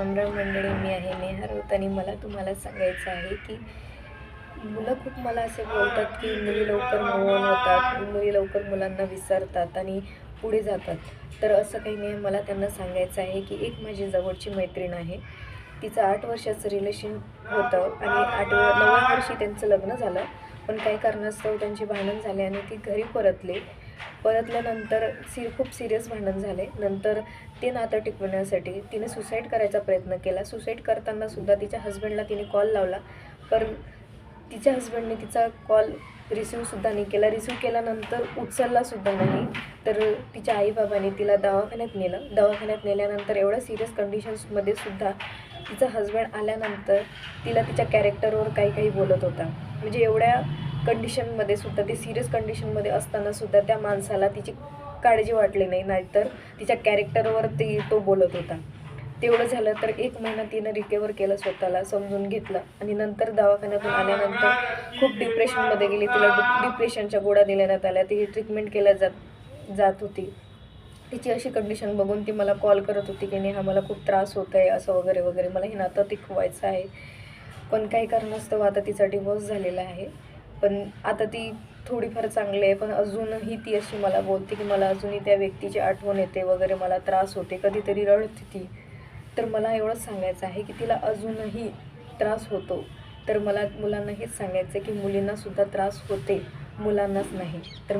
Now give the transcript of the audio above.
राम राम मंडळी, मी आहे नेहा राऊत आणि मला तुम्हाला सांगायचं आहे की मुलं खूप मला असे बोलतात की मुली लवकर मूव्ह ऑन होतात, मुली लवकर मुलांना विसरतात आणि पुढे जातात. तर असं काही नाही. मला त्यांना सांगायचं आहे की एक माझी जवळची मैत्रीण आहे. तिचं 8 वर्षाचं रिलेशन होतं आणि 9व्या वर्षी त्यांचं लग्न झालं. पण काही कारणास्तव त्यांची भांडण झाले आणि ती घरी परतली. परतल्यानंतर खूप सिरियस भांडण झाले. नंतर ते नातं टिकवण्यासाठी तिने सुसाईड करायचा प्रयत्न केला. सुसाईड करतानासुद्धा तिच्या हस्बंडला तिने कॉल लावला, पण तिच्या हस्बंडने तिचा कॉल रिसीव्हसुद्धा नाही केला. रिसीव्ह केल्यानंतर उचललासुद्धा नाही. तर तिच्या आईबाबांनी तिला दवाखान्यात नेलं. दवाखान्यात नेल्यानंतर एवढ्या सिरियस कंडिशन्समध्ये सुद्धा तिचा हस्बंड आल्यानंतर तिला तिच्या कॅरेक्टरवर काही बोलत होता. म्हणजे एवढ्या कंडिशनमध्ये सुद्धा, ती सिरियस कंडिशनमध्ये असतानासुद्धा त्या माणसाला तिची काळजी वाटली नाही. नाहीतर तिच्या कॅरेक्टरवर तो बोलत होता. तेवढं झालं तर 1 महिना तिनं रिकवर केलं, स्वतःला समजून घेतलं आणि नंतर दवाखान्यातून आल्यानंतर खूप डिप्रेशनमध्ये गेली. तिला डिप्रेशनच्या गोळ्या दिल्यात आल्या. ती ट्रीटमेंट केल्या जात होती. तिची अशी कंडिशन बघून ती मला कॉल करत होती की नेहा, मला खूप त्रास होत आहे, असं वगैरे वगैरे, मला हे नातं टिकवायचं आहे. पण काही कारणास्तव आता तिचा डिवोर्स झालेला आहे. पण आता ती थोडीफार चांगली आहे. पण अजूनही ती अशी मला बोलते की मला अजूनही त्या व्यक्तीची आठवण येते वगैरे, मला त्रास होते, कधीतरी रडते ती. तर मला एवढंच सांगायचं आहे की तिला अजूनही त्रास होतो. तर मला मुलांना हेच सांगायचं आहे की मुलींनासुद्धा त्रास होते, मुलांनाच नाही. तर